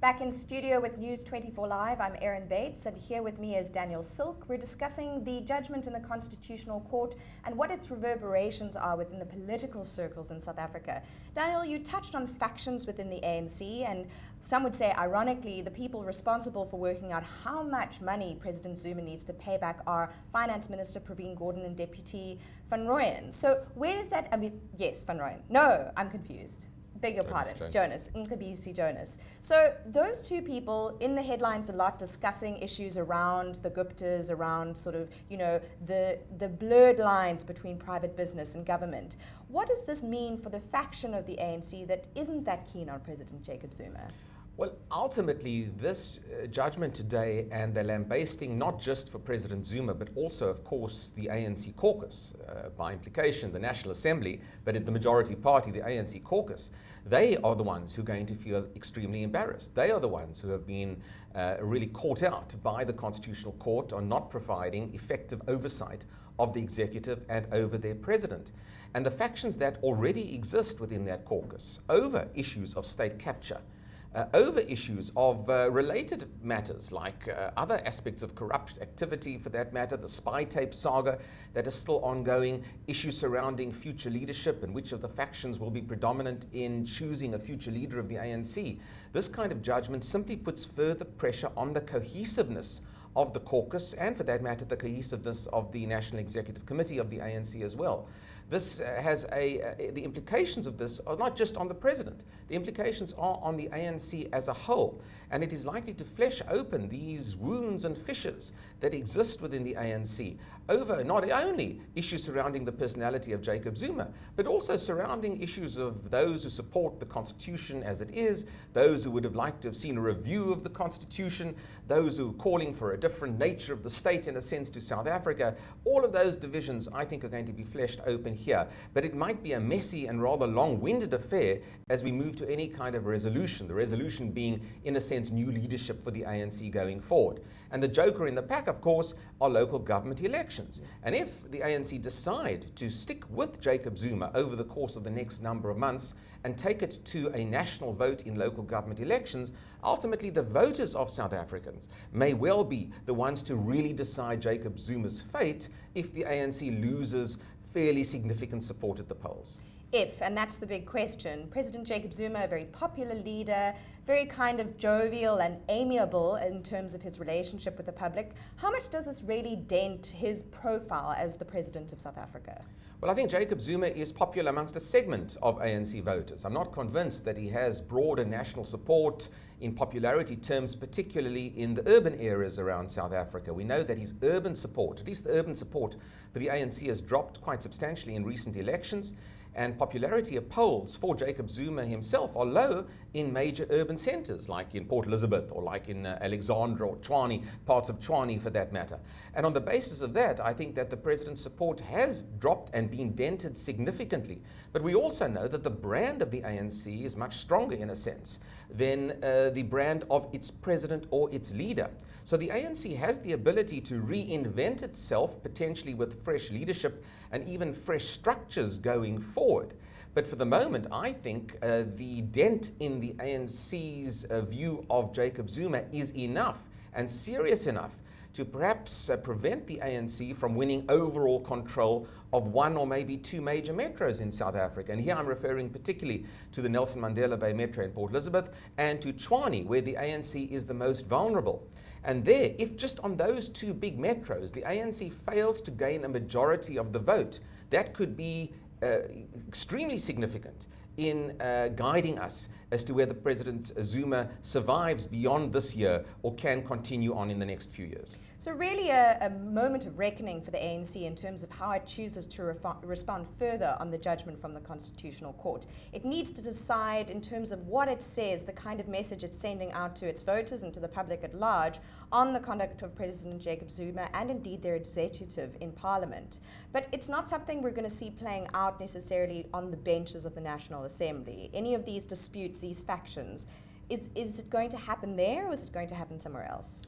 Back in studio with News 24 Live, I'm Erin Bates, and here with me is Daniel Silk. We're discussing the judgment in the Constitutional Court and what its reverberations are within the political circles in South Africa. Daniel, you touched on factions within the ANC, and some would say, ironically, the people responsible for working out how much money President Zuma needs to pay back are Finance Minister Pravin Gordhan and Deputy Van Rooyen. So where does that, yes, Van Rooyen. No, I'm confused. Beg your pardon, Jonas, Nkabisi Jonas. So those two people in the headlines a lot discussing issues around the Guptas, around sort of, the blurred lines between private business and government. What does this mean for the faction of the ANC that isn't that keen on President Jacob Zuma? Well, ultimately, this judgment today and the lambasting, not just for President Zuma, but also, of course, the ANC caucus, by implication, the National Assembly, but in the majority party, the ANC caucus, they are the ones who are going to feel extremely embarrassed. They are the ones who have been really caught out by the Constitutional Court on not providing effective oversight of the executive and over their president. And the factions that already exist within that caucus over issues of state capture, over issues of related matters like other aspects of corrupt activity, for that matter, the spy tape saga that is still ongoing, issues surrounding future leadership and which of the factions will be predominant in choosing a future leader of the ANC. This kind of judgment simply puts further pressure on the cohesiveness of the caucus and, for that matter, the cohesiveness of the National Executive Committee of the ANC as well. This has the implications of this are not just on the president. The implications are on the ANC as a whole, and it is likely to flesh open these wounds and fissures that exist within the ANC over not only issues surrounding the personality of Jacob Zuma, but also surrounding issues of those who support the Constitution as it is, those who would have liked to have seen a review of the Constitution, those who are calling for a different nature of the state in a sense to South Africa. All of those divisions, I think, are going to be fleshed open here, but it might be a messy and rather long-winded affair as we move to any kind of resolution, the resolution being, in a sense, new leadership for the ANC going forward. And the joker in the pack, of course, are local government elections. And if the ANC decide to stick with Jacob Zuma over the course of the next number of months and take it to a national vote in local government elections, ultimately the voters of South Africans may well be the ones to really decide Jacob Zuma's fate if the ANC loses fairly significant support at the polls. If, and that's the big question. President Jacob Zuma, a very popular leader, very kind of jovial and amiable in terms of his relationship with the public. How much does this really dent his profile as the president of South Africa? Well, I think Jacob Zuma is popular amongst a segment of ANC voters. I'm not convinced that he has broader national support in popularity terms, particularly in the urban areas around South Africa. We know that his urban support, at least the urban support for the ANC, has dropped quite substantially in recent elections. And popularity of polls for Jacob Zuma himself are low in major urban centres, like in Port Elizabeth or like in Alexandra or Tshwane, parts of Tshwane for that matter. And on the basis of that, I think that the president's support has dropped and been dented significantly. But we also know that the brand of the ANC is much stronger in a sense than the brand of its president or its leader. So the ANC has the ability to reinvent itself, potentially with fresh leadership and even fresh structures going forward. But for the moment, I think the dent in the ANC's view of Jacob Zuma is enough and serious enough to perhaps prevent the ANC from winning overall control of one or maybe two major metros in South Africa. And here I'm referring particularly to the Nelson Mandela Bay Metro in Port Elizabeth and to Tshwane, where the ANC is the most vulnerable. And there, if just on those two big metros, the ANC fails to gain a majority of the vote, that could be extremely significant in guiding us as to whether President Zuma survives beyond this year or can continue on in the next few years. So really a moment of reckoning for the ANC in terms of how it chooses to respond further on the judgment from the Constitutional Court. It needs to decide in terms of what it says, the kind of message it's sending out to its voters and to the public at large on the conduct of President Jacob Zuma and indeed their executive in Parliament. But it's not something we're going to see playing out necessarily on the benches of the National Assembly. Any of these disputes, these factions, is it going to happen there or is it going to happen somewhere else?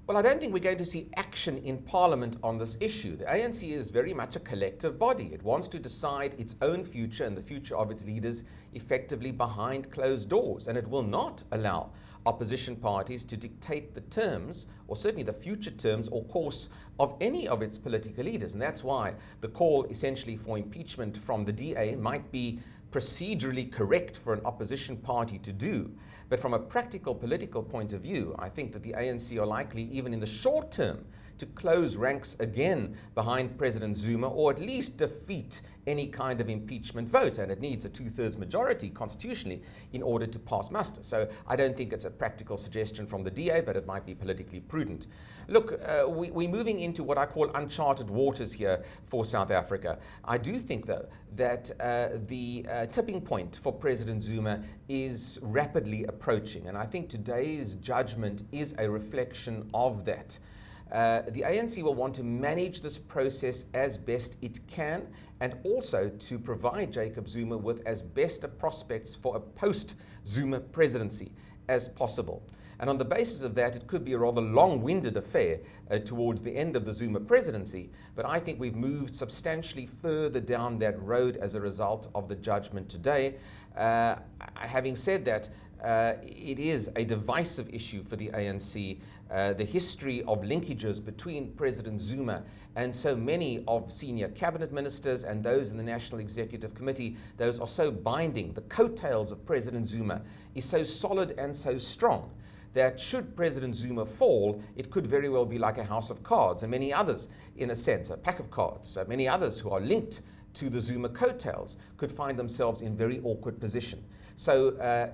Well, I don't think we're going to see action in Parliament on this issue. The ANC is very much a collective body. It wants to decide its own future and the future of its leaders effectively behind closed doors, and it will not allow opposition parties to dictate the terms, or certainly the future terms or course of any of its political leaders. And that's why the call essentially for impeachment from the DA might be procedurally correct for an opposition party to do. But from a practical political point of view, I think that the ANC are likely, even in the short term, to close ranks again behind President Zuma, or at least defeat any kind of impeachment vote. And it needs a 2/3 majority constitutionally in order to pass muster. So I don't think it's a practical suggestion from the DA, but it might be politically prudent. Look, we're moving into what I call uncharted waters here for South Africa. I do think, though, that the tipping point for President Zuma is rapidly approaching. And I think today's judgment is a reflection of that. The ANC will want to manage this process as best it can, and also to provide Jacob Zuma with as best a prospects for a post-Zuma presidency as possible. And on the basis of that, it could be a rather long-winded affair towards the end of the Zuma presidency, but I think we've moved substantially further down that road as a result of the judgment today. Having said that, it is a divisive issue for the ANC. The history of linkages between President Zuma and so many of senior cabinet ministers and those in the National Executive Committee, those are so binding. The coattails of President Zuma is so solid and so strong that should President Zuma fall, it could very well be like a house of cards, and many others, in a sense, a pack of cards. Many others who are linked to the Zuma coattails could find themselves in very awkward position. So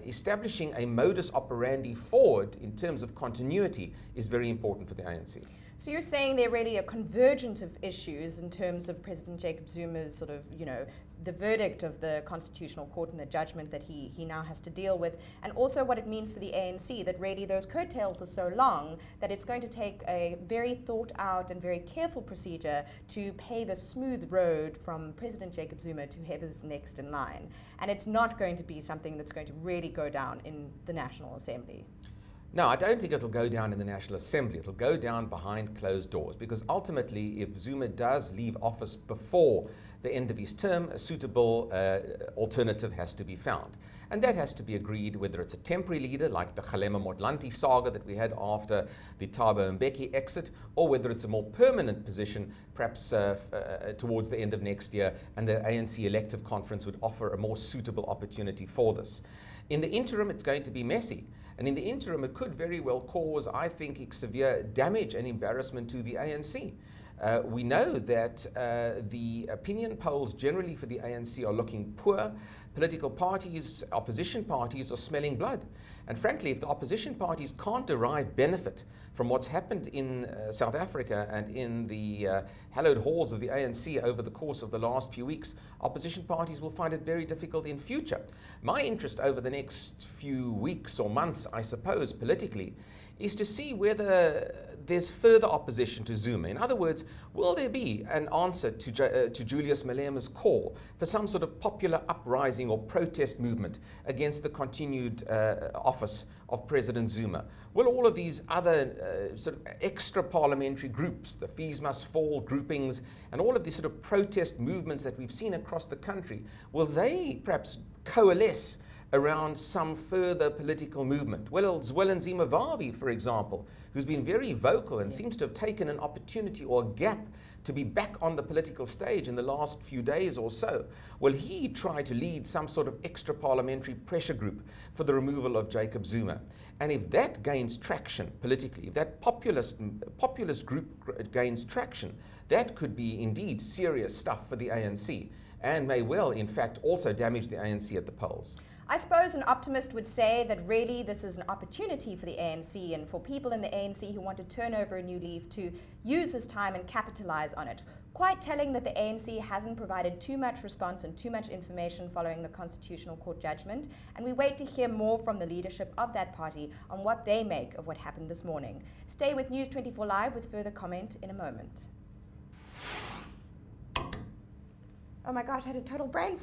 establishing a modus operandi forward in terms of continuity is very important for the ANC. So you're saying they're really a convergence of issues in terms of President Jacob Zuma's sort of, the verdict of the Constitutional Court and the judgment that he now has to deal with, and also what it means for the ANC, that really those coattails are so long that it's going to take a very thought out and very careful procedure to pave a smooth road from President Jacob Zuma to whoever's next in line. And it's not going to be something that's going to really go down in the National Assembly. No, I don't think it'll go down in the National Assembly. It'll go down behind closed doors, because ultimately, if Zuma does leave office before the end of his term, a suitable alternative has to be found. And that has to be agreed, whether it's a temporary leader like the Kgalema Motlanthe saga that we had after the Thabo Mbeki exit, or whether it's a more permanent position, perhaps towards the end of next year, and the ANC elective conference would offer a more suitable opportunity for this. In the interim, it's going to be messy. And in the interim, it could very well cause, I think, severe damage and embarrassment to the ANC. We know that the opinion polls generally for the ANC are looking poor. Political parties, opposition parties are smelling blood. And frankly, if the opposition parties can't derive benefit from what's happened in South Africa and in the hallowed halls of the ANC over the course of the last few weeks, opposition parties will find it very difficult in future. My interest over the next few weeks or months, I suppose, politically, is to see whether there's further opposition to Zuma. In other words, will there be an answer to Julius Malema's call for some sort of popular uprising or protest movement against the continued office of President Zuma? Will all of these other sort of extra parliamentary groups, the Fees Must Fall groupings, and all of these sort of protest movements that we've seen across the country, will they perhaps coalesce around some further political movement? Well, Zwelinzima Vavi, for example, who's been very vocal and seems to have taken an opportunity or a gap to be back on the political stage in the last few days or so, will he try to lead some sort of extra parliamentary pressure group for the removal of Jacob Zuma? And if that gains traction politically, if that populist group gains traction, that could be indeed serious stuff for the ANC, and may well, in fact, also damage the ANC at the polls. I suppose an optimist would say that really this is an opportunity for the ANC and for people in the ANC who want to turn over a new leaf to use this time and capitalize on it. Quite telling that the ANC hasn't provided too much response and too much information following the Constitutional Court judgment, and we wait to hear more from the leadership of that party on what they make of what happened this morning. Stay with News 24 Live with further comment in a moment. Oh my gosh, I had a total brain